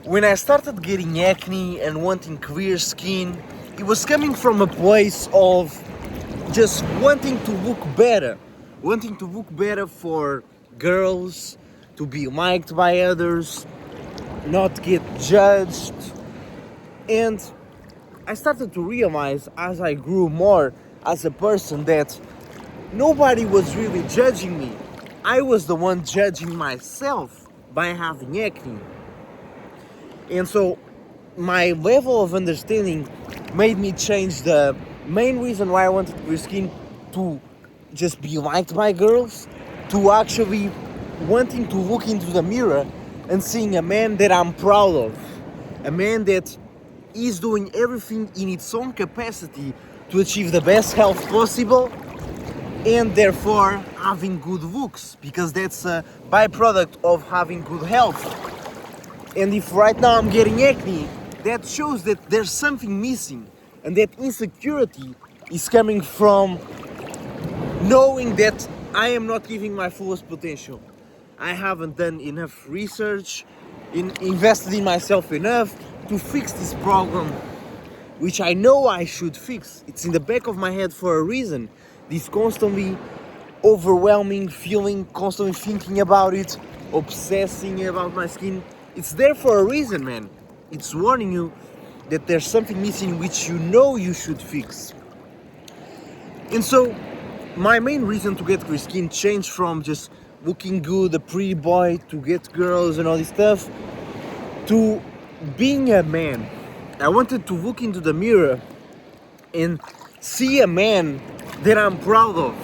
When I started getting acne and wanting clear skin, it was coming from a place of just wanting to look better. Wanting to look better for girls, to be liked by others, not get judged. And I started to realize as I grew more as a person that nobody was really judging me. I was the one judging myself by having acne. And so my level of understanding made me change the main reason why I wanted clear skin to just be liked by girls, to actually wanting to look into the mirror and seeing a man that I'm proud of, a man that is doing everything in its own capacity to achieve the best health possible, and therefore having good looks, because that's a byproduct of having good health. And if right now I'm getting acne, that shows that there's something missing, and that insecurity is coming from knowing that I am not giving my fullest potential. I haven't done enough research, invested in myself enough to fix this problem, which I know I should fix. It's in the back of my head for a reason. This constantly overwhelming feeling, constantly thinking about it, obsessing about my skin. It's there for a reason, man. It's warning you that there's something missing which you know you should fix. And so, my main reason to get clear skin changed from just looking good, a pretty boy, to get girls and all this stuff, to being a man. I wanted to look into the mirror and see a man that I'm proud of.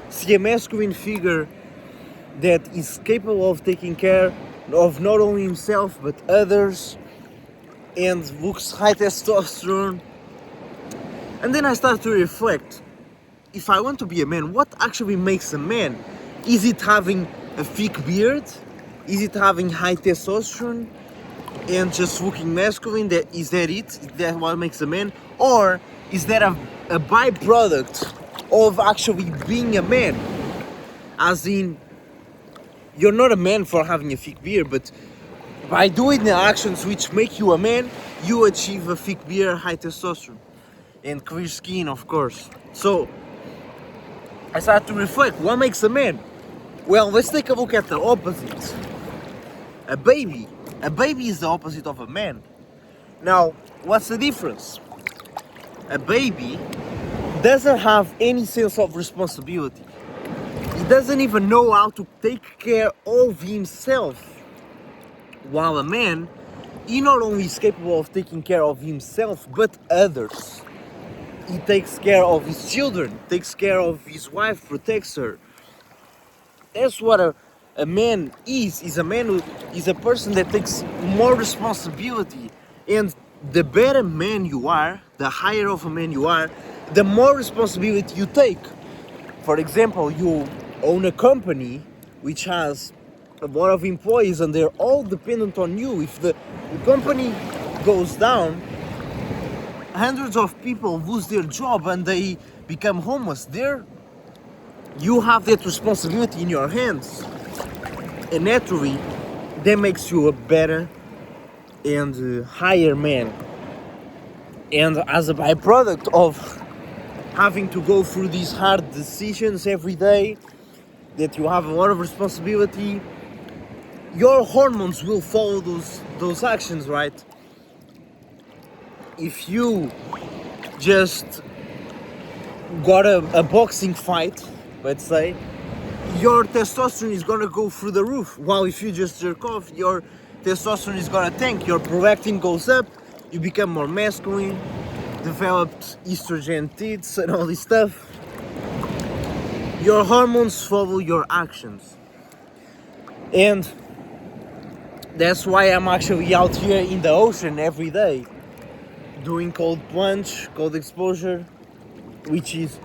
See a masculine figure that is capable of taking care of not only himself but others, and looks high testosterone. And then I started to reflect, if I want to be a man, what actually makes a man? Is it having a thick beard? Is it having high testosterone and just looking masculine? Is that it? Is that what makes a man? Or is that a byproduct of actually being a man? As in, you're not a man for having a thick beard, but by doing the actions which make you a man, you achieve a thick beard, high testosterone, and clear skin, of course. So I started to reflect, what makes a man? Well, let's take a look at the opposite. A baby. A baby is the opposite of a man. Now, what's the difference? A baby doesn't have any sense of responsibility. He doesn't even know how to take care of himself. While a man, he not only is capable of taking care of himself, but others. He takes care of his children, takes care of his wife, protects her. That's what a man is. Is a man who is a person that takes more responsibility. And the better man you are, the higher of a man you are, the more responsibility you take. For example, you own a company which has a lot of employees and they're all dependent on you. If the company goes down, hundreds of people lose their job and they become homeless. You have that responsibility in your hands, and naturally that makes you a better and higher man. And as a byproduct of having to go through these hard decisions every day, that you have a lot of responsibility, your hormones will follow those actions, right? If you just got a boxing fight, let's say, your testosterone is gonna go through the roof. While if you just jerk off, your testosterone is gonna tank. Your prolactin goes up, you become more masculine, developed estrogen tits and all this stuff. Your hormones follow your actions. And that's why I'm actually out here in the ocean every day, doing cold plunge, cold exposure, which is,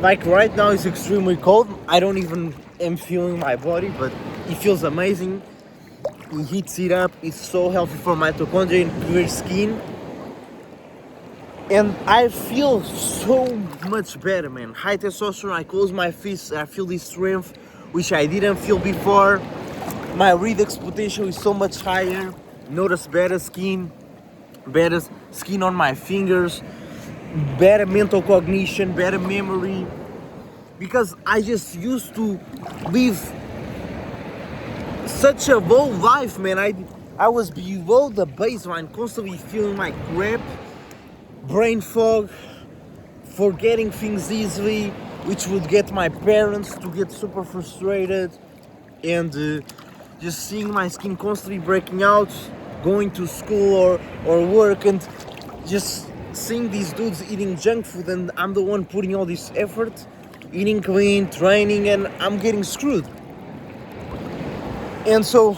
like right now it's extremely cold. I don't even am feeling my body, but it feels amazing. It heats it up, it's so healthy for mitochondria and clear skin. And I feel so much better, man. High testosterone, I close my fists, I feel this strength, which I didn't feel before. My redox potential is so much higher. notice better skin on my fingers, better mental cognition, better memory, because I just used to live such a low life, man. I was below the baseline, constantly feeling like crap, brain fog, forgetting things easily, which would get my parents to get super frustrated, and just seeing my skin constantly breaking out, going to school or work, and just seeing these dudes eating junk food, and I'm the one putting all this effort, eating clean, training, and I'm getting screwed. And so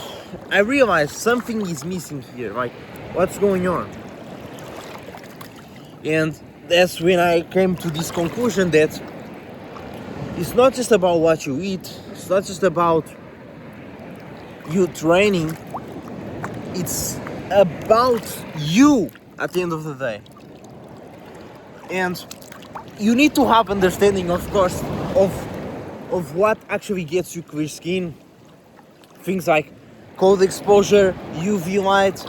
I realized something is missing here, like what's going on? And that's when I came to this conclusion that it's not just about what you eat, it's not just about you training, it's about you at the end of the day. And you need to have understanding, of course, of what actually gets you clear skin. Things like cold exposure, UV light,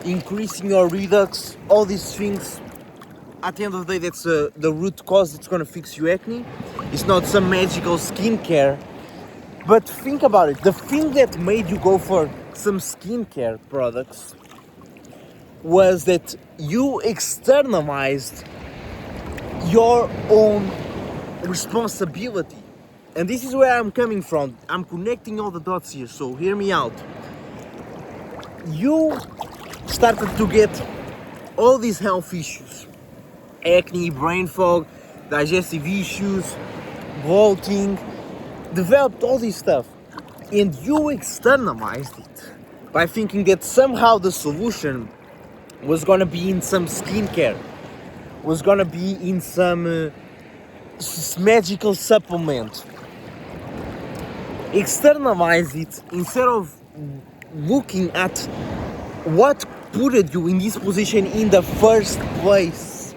increasing your redox, all these things. At the end of the day, that's the root cause that's gonna fix your acne. It's not some magical skincare. But think about it, the thing that made you go for some skincare products was that you externalized your own responsibility. And this is where I'm coming from. I'm connecting all the dots here, so hear me out. You started to get all these health issues. Acne, brain fog, digestive issues, bloating, developed all this stuff, and you externalized it by thinking that somehow the solution was gonna be in some skincare, was gonna be in some magical supplement. Externalize it instead of looking at what put you in this position in the first place.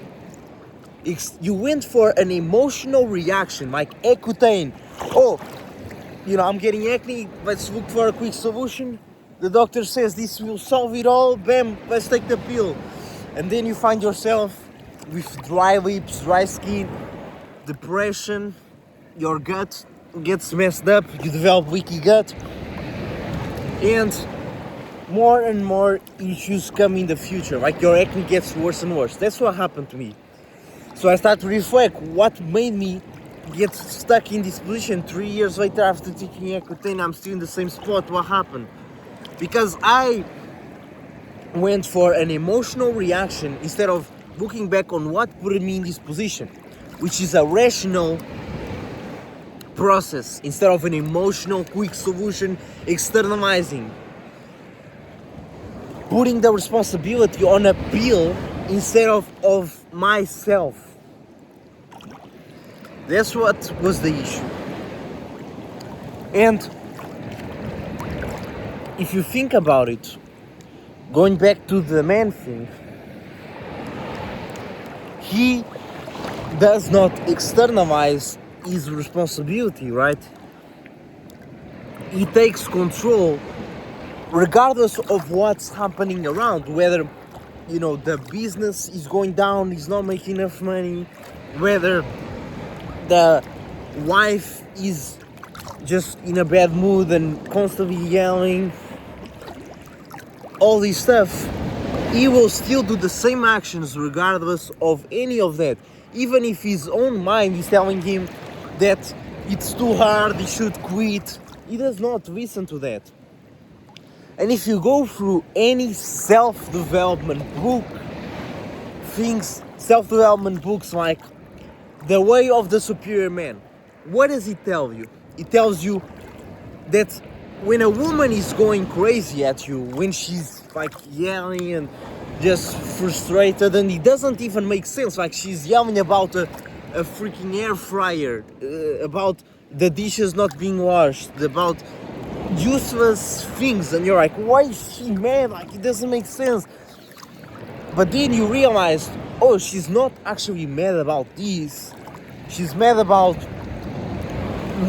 You went for an emotional reaction like Accutane. Oh, I'm getting acne, let's look for a quick solution. The doctor says this will solve it all, bam, let's take the pill. And then you find yourself with dry lips, dry skin, depression, your gut gets messed up, you develop leaky gut, and more issues come in the future, like your acne gets worse and worse. That's what happened to me. So I start to reflect what made me get stuck in this position 3 years later after taking Accutane. I'm still in the same spot. What happened? Because I went for an emotional reaction instead of looking back on what put me in this position, which is a rational process instead of an emotional quick solution, externalizing, putting the responsibility on a pill instead of myself. That's what was the issue. And if you think about it, going back to the man thing, he does not externalize his responsibility, right? He takes control regardless of what's happening around, whether the business is going down, he's not making enough money, whether the wife is just in a bad mood and constantly yelling, all this stuff, he will still do the same actions regardless of any of that. Even if his own mind is telling him that it's too hard, he should quit, he does not listen to that. And if you go through any self-development book, self-development books like The Way of the Superior Man, what does it tell you? It tells you that when a woman is going crazy at you, when she's like yelling and just frustrated, and it doesn't even make sense, like she's yelling about a freaking air fryer, about the dishes not being washed, about useless things, and you're like, why is she mad? Like, it doesn't make sense. But then you realize, oh, she's not actually mad about this. She's mad about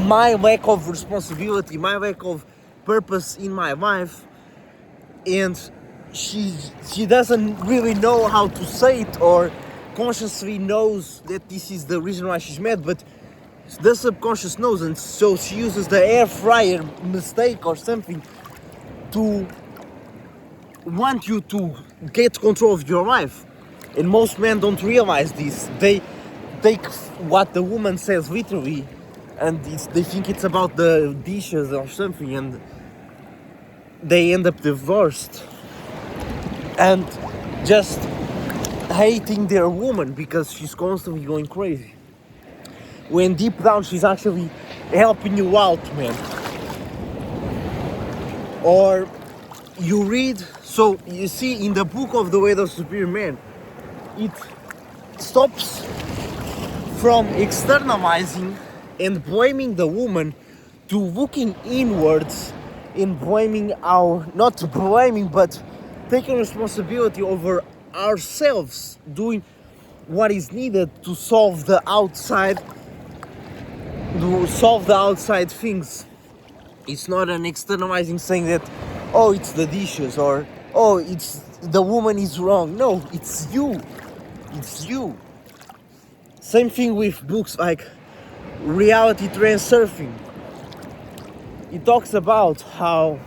my lack of responsibility, my lack of purpose in my life, and she doesn't really know how to say it, or consciously knows that this is the reason why she's mad, but the subconscious knows, and so she uses the air fryer mistake or something to want you to get control of your life. And most men don't realize this. They take what the woman says literally, and they think it's about the dishes or something, and they end up divorced and just hating their woman because she's constantly going crazy, when deep down she's actually helping you out, man. Or you read, so you see in the book of The Way of Superior Man, it stops from externalizing and blaming the woman to looking inwards and blaming not blaming, but taking responsibility over ourselves, doing what is needed to solve the outside things. It's not an externalizing saying that, oh, it's the dishes, or oh, it's the woman is wrong. No, it's you. It's you. Same thing with books like Reality Transurfing. It talks about how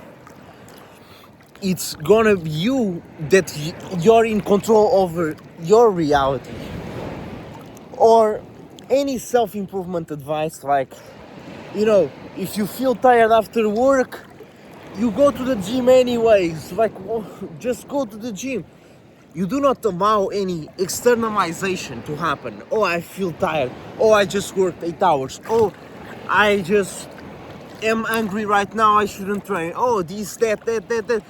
it's gonna be you, that you're in control over your reality. Or any self-improvement advice, like, if you feel tired after work, you go to the gym anyways. Like, just go to the gym. You do not allow any externalization to happen. Oh, I feel tired. Oh, I just worked 8 hours. Oh, I just am angry right now. I shouldn't train. Oh, this, that.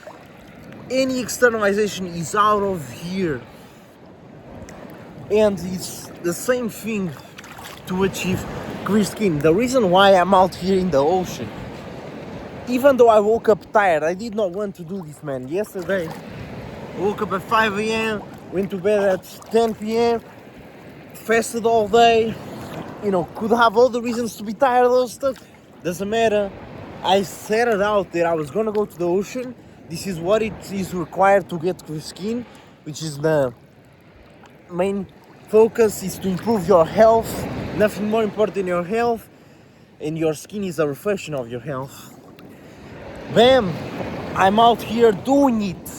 Any externalization is out of here. And it's the same thing to achieve clear skin. The reason why I'm out here in the ocean, even though I woke up tired, I did not want to do this, man. Yesterday, I woke up at 5 a.m, went to bed at 10 p.m, fasted all day, could have all the reasons to be tired of those stuff. Doesn't matter. I set it out that I was gonna go to the ocean. This is what it is required to get clear skin, which is the main focus, is to improve your health. Nothing more important than your health, and your skin is a reflection of your health. Bam! I'm out here doing it.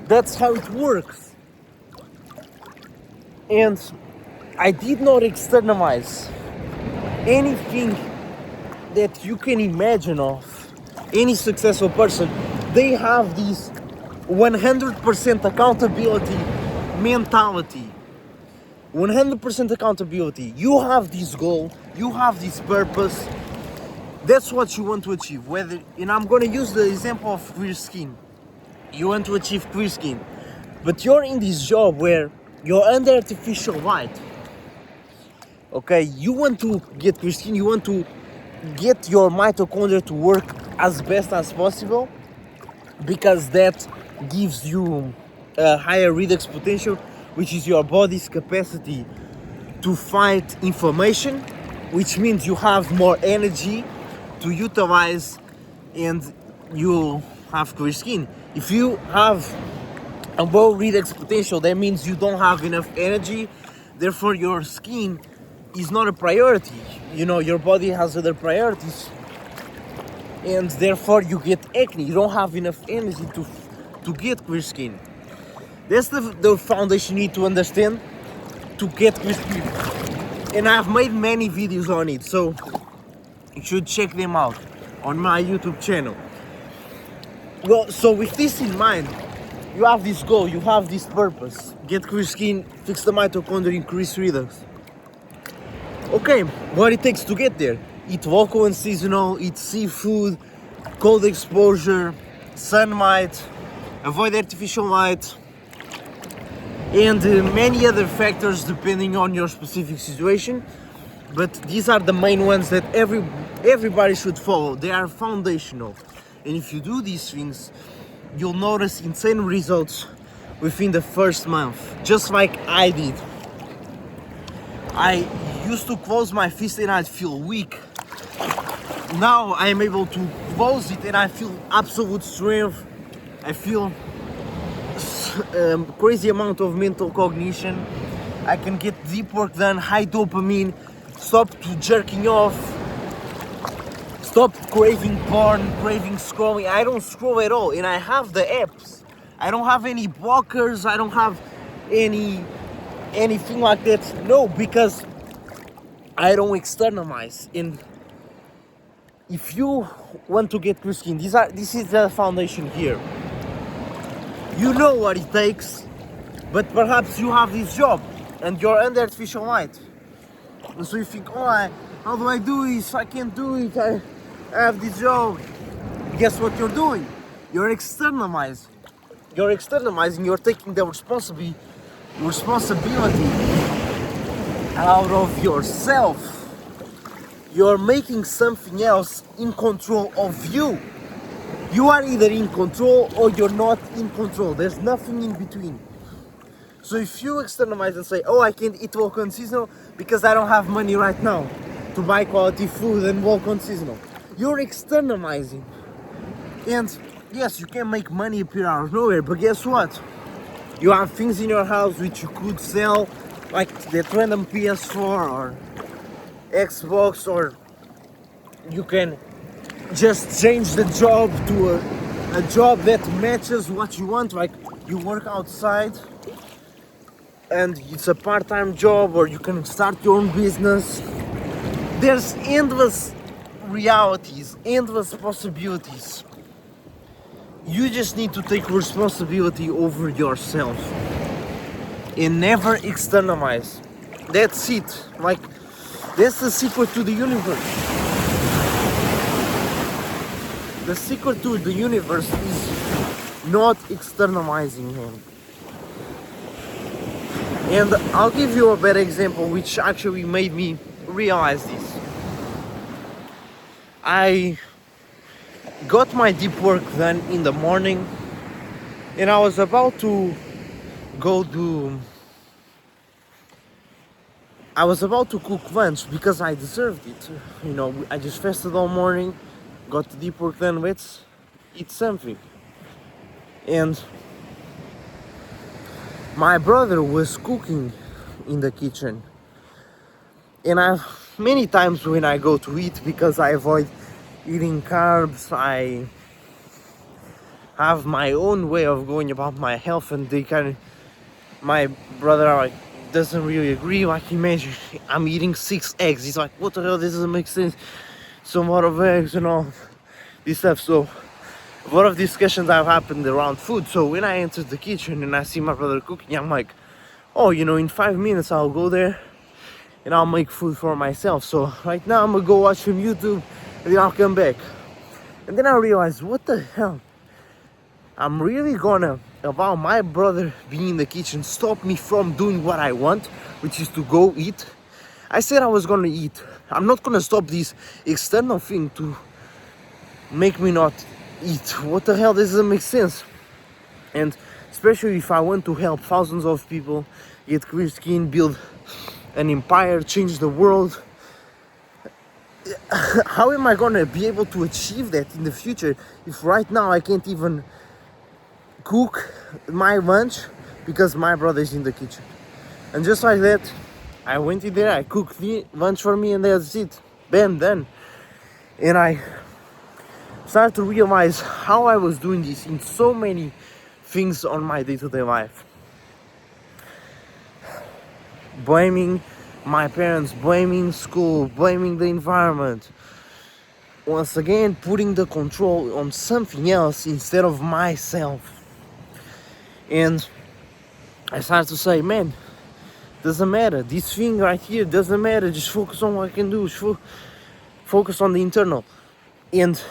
That's how it works. And I did not externalize anything that you can imagine of. Any successful person, they have this 100% accountability mentality. 100% accountability. You have this goal, you have this purpose. That's what you want to achieve. And I'm gonna use the example of clear skin. You want to achieve clear skin, but you're in this job where you're under artificial light. Okay, you want to get clear skin, you want to get your mitochondria to work as best as possible, because that gives you a higher redox potential, which is your body's capacity to fight inflammation, which means you have more energy to utilize and you have clear skin. If you have a low redox potential, that means you don't have enough energy, therefore your skin is not a priority. Your body has other priorities, and therefore you get acne. You don't have enough energy to get clear skin. That's the foundation you need to understand to get clear skin. And I've made many videos on it, so you should check them out on my YouTube channel. Well, so with this in mind, you have this goal, you have this purpose. Get clear skin, fix the mitochondria, increase redox. Okay, what it takes to get there? Eat local and seasonal, eat seafood, cold exposure, sunlight, avoid artificial light, and many other factors depending on your specific situation. But these are the main ones that everybody should follow. They are foundational. And if you do these things, you'll notice insane results within the first month, just like I did. I used to close my fist and I'd feel weak. Now I am able to close it and I feel absolute strength. I feel crazy amount of mental cognition. I can get deep work done, high dopamine, stop to jerking off, stop craving porn, craving scrolling. I don't scroll at all, and I have the apps. I don't have any blockers. I don't have anything like that. No, because I don't externalize. And if you want to get clear skin, this is the foundation here. You know what it takes, but perhaps you have this job and you're under artificial light. And so you think, how do I do this? I can't do it. I have this job. Guess what you're doing? You're externalizing. You're taking the responsibility out of yourself. You're making something else in control of you. You are either in control or you're not in control. There's nothing in between. So if you externalize and say, I can't eat walk on seasonal because I don't have money right now to buy quality food and walk on seasonal, you're externalizing. And yes, you can make money appear out of nowhere, but guess what? You have things in your house which you could sell, like that random PS4 or Xbox, or you can just change the job to a job that matches what you want, like you work outside and it's a part-time job, or you can start your own business. There's endless realities, endless possibilities. You just need to take responsibility over yourself and never externalize. That's it. Like, that's the secret to the universe. The secret to the universe is not externalizing him. And I'll give you a better example which actually made me realize this. I got my deep work done in the morning and I was about to cook lunch because I deserved it. I just fasted all morning, got the deep work done, let's eat something. And my brother was cooking in the kitchen. And many times when I go to eat, because I avoid eating carbs, I have my own way of going about my health, and my brother doesn't really agree. Like, imagine I'm eating 6 eggs. He's like, what the hell, this doesn't make sense. So lot of eggs and all this stuff. So a lot of discussions have happened around food. So when I entered the kitchen and I see my brother cooking, I'm like, in 5 minutes I'll go there and I'll make food for myself. So right now I'm gonna go watch some YouTube and then I'll come back. And then I realized, what the hell? I'm really gonna allow my brother being in the kitchen stop me from doing what I want, which is to go eat. I said I was gonna eat. I'm not gonna stop this external thing to make me not eat. What the hell? This doesn't make sense. And especially if I want to help thousands of people get clear skin, build an empire, change the world, how am I gonna be able to achieve that in the future if right now I can't even cook my lunch because my brother is in the kitchen? And just like that, I went in there, I cooked the lunch for me, and that's it. Bam, done. And I started to realize how I was doing this in so many things on my day-to-day life. Blaming my parents, blaming school, blaming the environment. Once again, putting the control on something else instead of myself. And I started to say, man, doesn't matter. This thing right here doesn't matter. Just focus on what I can do. Focus on the internal. And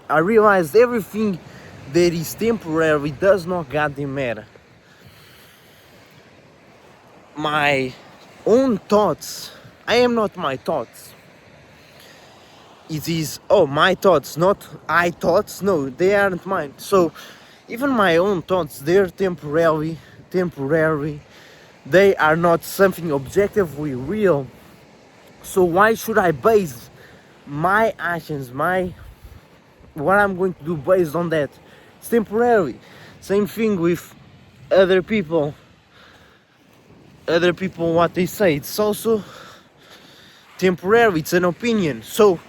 I realized everything that is temporary does not goddamn matter. My own thoughts, I am not my thoughts. It is, my thoughts, not I thoughts. No, they aren't mine. So even my own thoughts, they're temporary. They are not something objectively real. So why should I base my actions, what I'm going to do based on that? It's temporary. Same thing with other people what they say. It's also temporary, it's an opinion. So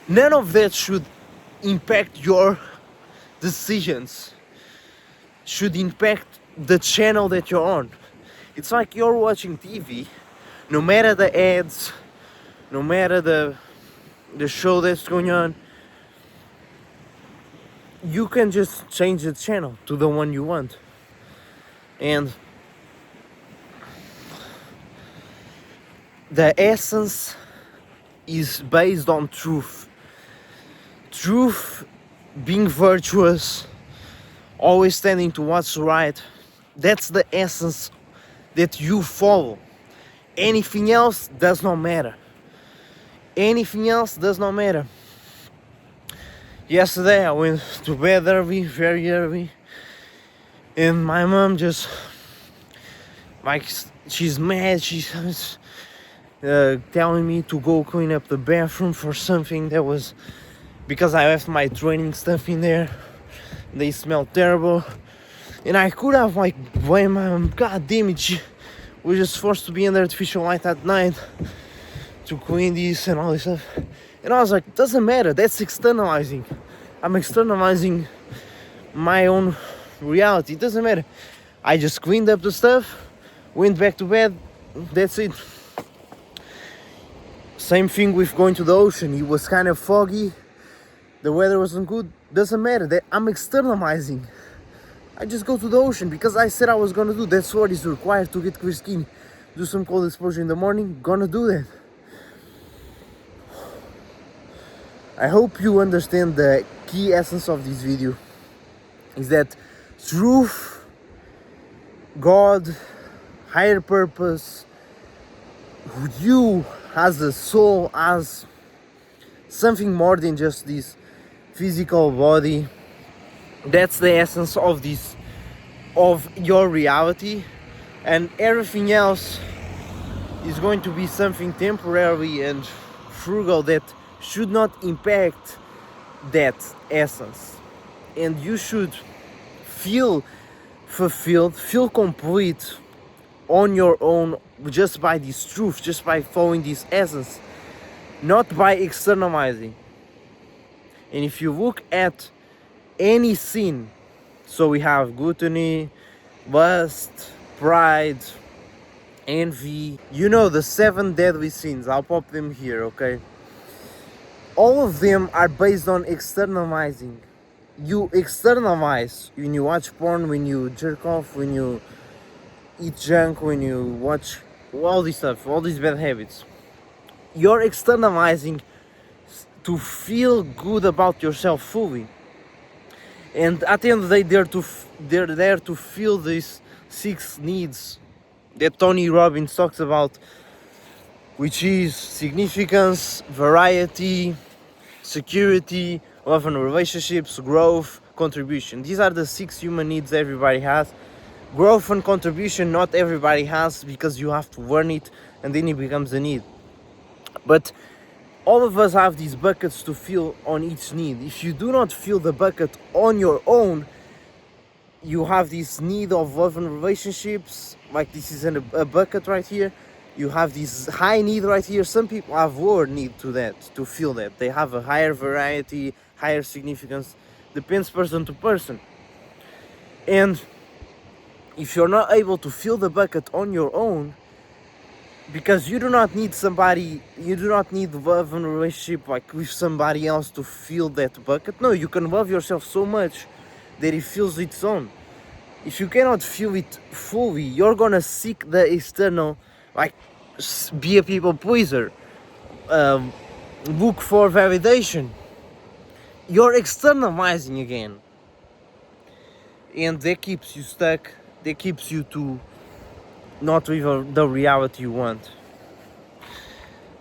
none of that should impact your decisions, should impact the channel that you're on. It's like you're watching TV, no matter the ads, no matter the show that's going on, you can just change the channel to the one you want. And the essence is based on truth. Truth, being virtuous, always standing to what's right. That's the essence that you follow. Anything else does not matter. Anything else does not matter. Yesterday I went to bed early, very early, and my mom just, like, she's mad. She's telling me to go clean up the bathroom for something that was, because I left my training stuff in there. They smell terrible, and I could have like blamed my mom. God damn it, she was just forced to be in the artificial light at night to clean this and all this stuff. And I was like, doesn't matter, that's externalizing. I'm externalizing my own reality. It doesn't matter. I just cleaned up the stuff, went back to bed, that's it. Same thing with going to the ocean. It was kind of foggy, the weather wasn't good. Doesn't matter, that I'm externalizing. I just go to the ocean because I said I was gonna do. That's what is required to get clear skin. Do some cold exposure in the morning, gonna do that. I hope you understand the key essence of this video is that truth, God, higher purpose, you as a soul, as something more than just this physical body. That's the essence of this, of your reality, and everything else is going to be something temporary and frugal that should not impact that essence. And you should feel fulfilled, feel complete on your own, just by this truth, just by following this essence, not by externalizing. And if you look at any sin, so we have gluttony, lust, pride, envy, you know, the 7 deadly sins. I'll pop them here, okay? All of them are based on externalizing. You externalize when you watch porn, when you jerk off, when you eat junk, when you watch all this stuff, all these bad habits. You're externalizing to feel good about yourself fully. And at the end of the day, they're there to feel these 6 needs that Tony Robbins talks about, which is significance, variety, security, love and relationships, growth, contribution. These are the 6 human needs everybody has. Growth and contribution not everybody has, because you have to learn it and then it becomes a need. But all of us have these buckets to fill on each need. If you do not fill the bucket on your own, you have this need of love and relationships, like this is a bucket right here. You have this high need right here. Some people have lower need to that, to fill that. They have a higher variety, higher significance. Depends person to person. And if you're not able to fill the bucket on your own, because you do not need somebody, you do not need love and relationship like with somebody else to fill that bucket. No, you can love yourself so much that it fills its own. If you cannot fill it fully, you're gonna seek the external, like be a people pleaser, look for validation. You're externalizing again, and that keeps you stuck. That keeps you to not live the reality you want.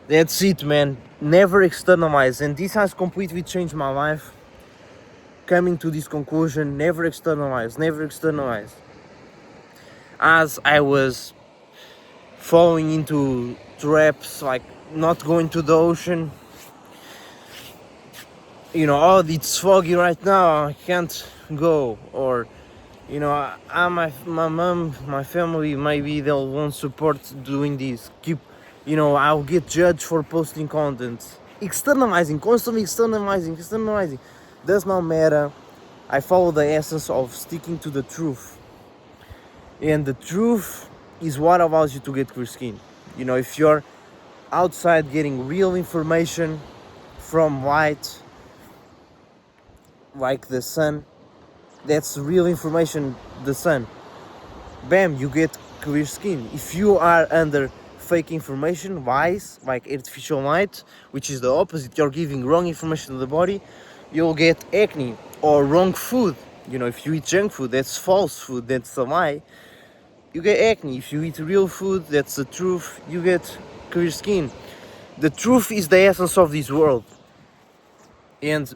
That's it, man. Never externalize. And this has completely changed my life. Coming to this conclusion, never externalize, never externalize. As I was falling into traps, like not going to the ocean, you know, oh, it's foggy right now, I can't go, or You know, my mom, my family, maybe they'll won't support doing this. I'll get judged for posting content. Externalizing, constantly externalizing. Does not matter. I follow the essence of sticking to the truth. And the truth is what allows you to get clear skin. If you're outside getting real information from light, like the sun, that's real information, the sun. Bam, you get clear skin. If you are under fake information, lies, like artificial light, which is the opposite, you're giving wrong information to the body, you'll get acne. Or wrong food. If you eat junk food, that's false food, that's a lie, you get acne. If you eat real food, that's the truth, you get clear skin. The truth is the essence of this world. And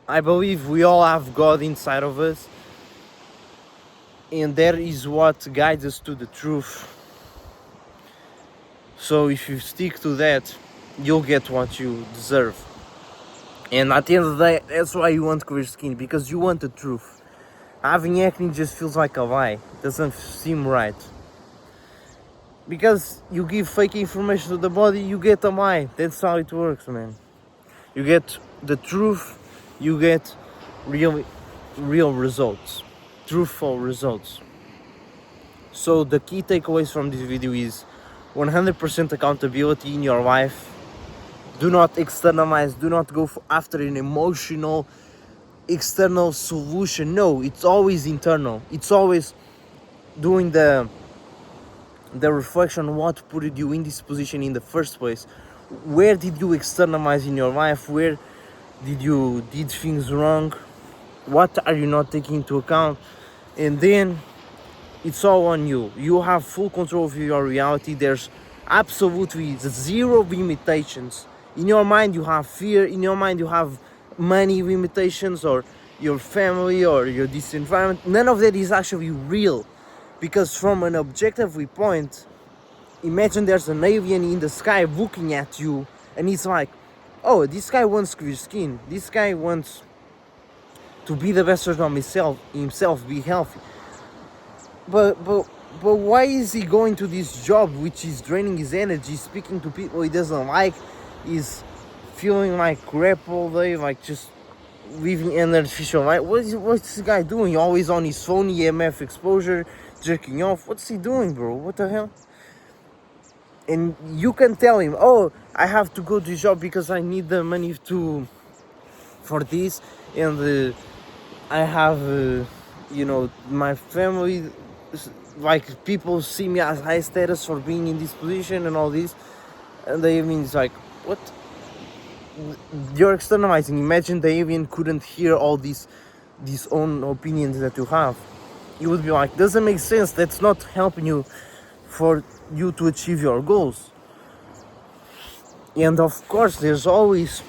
I believe we all have God inside of us, and that is what guides us to the truth. So if you stick to that, you'll get what you deserve. And at the end of the day, that's why you want clear skin, because you want the truth. Having acne just feels like a lie. It doesn't seem right. Because you give fake information to the body, you get a lie. That's how it works, man. You get the truth, you get real results, truthful results. So the key takeaways from this video is 100% accountability in your life. Do not externalize, do not go after an emotional external solution. No, it's always internal. It's always doing the reflection, what put you in this position in the first place. Where did you externalize in your life? Where did things wrong? What are you not taking into account? And then it's all on you. You have full control of your reality. There's absolutely zero limitations. In your mind you have fear, in your mind you have money limitations, or your family, or this environment. None of that is actually real. Because from an objective viewpoint, imagine there's an alien in the sky looking at you, and he's like, oh, this guy wants clear skin, this guy wants to be the best version of himself, be healthy. But why is he going to this job which is draining his energy, speaking to people he doesn't like, is feeling like crap all day, like just living an artificial life? What's this guy doing? Always on his phone, EMF exposure, jerking off. What's he doing, bro? What the hell? And you can tell him, oh, I have to go to the job because I need the money for this, and I have my family, like people see me as high status for being in this position and all this, and the alien is like, what? You're externalizing. Imagine the alien couldn't hear all these own opinions that you have. You would be like, doesn't make sense, that's not helping you for you to achieve your goals. And of course there's always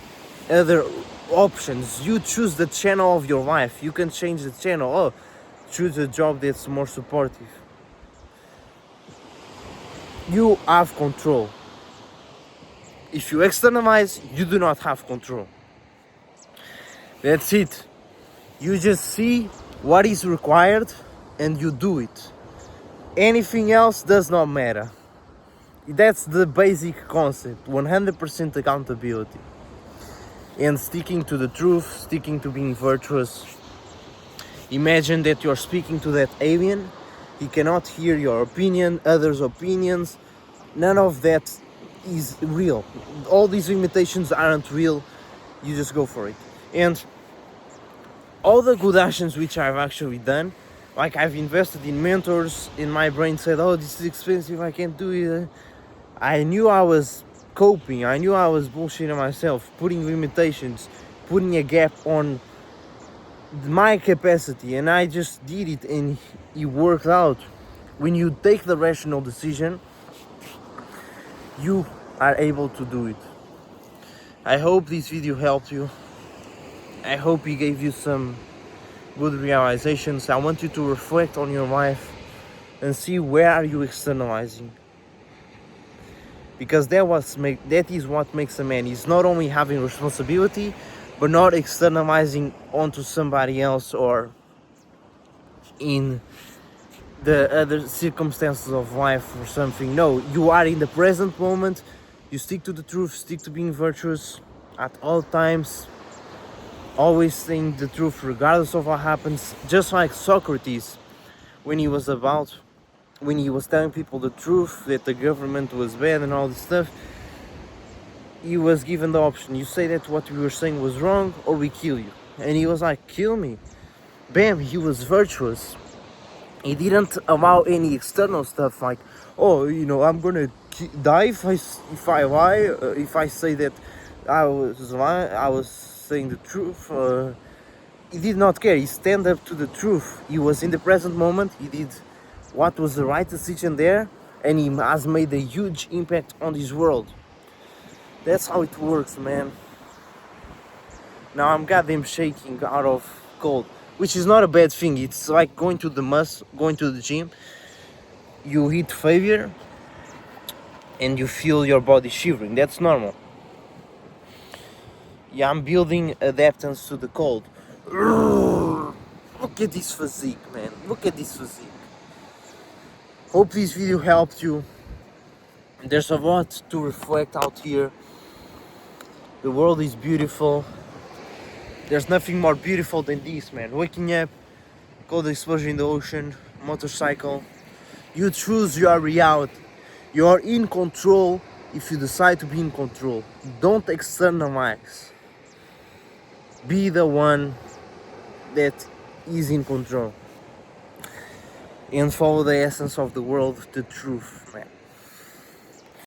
other options. You choose the channel of your life. You can change the channel. Oh, choose a job that's more supportive. You have control. If you externalize, you do not have control. That's it. You just see what is required and you do it. Anything else does not matter. That's the basic concept. 100% accountability. And sticking to the truth, sticking to being virtuous. Imagine that you're speaking to that alien. He cannot hear your opinion, others' opinions. None of that is real. All these limitations aren't real. You just go for it. And all the good actions which I've actually done, like I've invested in mentors, in my brain said, oh, this is expensive, I can't do it. I knew I was coping, I knew I was bullshitting myself, putting limitations, putting a gap on my capacity, and I just did it and it worked out. When you take the rational decision, you are able to do it. I hope this video helped you. I hope it gave you some good realizations. I want you to reflect on your life and see where are you externalizing. Because that is what makes a man. Is not only having responsibility, but not externalizing onto somebody else or in the other circumstances of life or something. No, you are in the present moment. You stick to the truth, stick to being virtuous at all times, always saying the truth regardless of what happens. Just like Socrates, when he was telling people the truth that the government was bad and all this stuff, he was given the option: you say that what we were saying was wrong, or we kill you. And he was like, kill me. Bam, he was virtuous. He didn't allow any external stuff like, oh, I'm gonna die if I lie, if I say that I was saying the truth. He did not care. He stand up to the truth. He was in the present moment. He did what was the right decision there, and he has made a huge impact on this world. That's how it works, man. Now I'm goddamn shaking out of cold, which is not a bad thing. It's like going to the gym. You hit failure and you feel your body shivering. That's normal. Yeah, I'm building adaptance to the cold. Look at this physique, man. Look at this physique. Hope this video helped you. There's a lot to reflect out here. The world is beautiful. There's nothing more beautiful than this, man. Waking up, cold exposure in the ocean, motorcycle. You choose your reality. You are in control if you decide to be in control. Don't externalize. Be the one that is in control. And follow the essence of the world, the truth, man.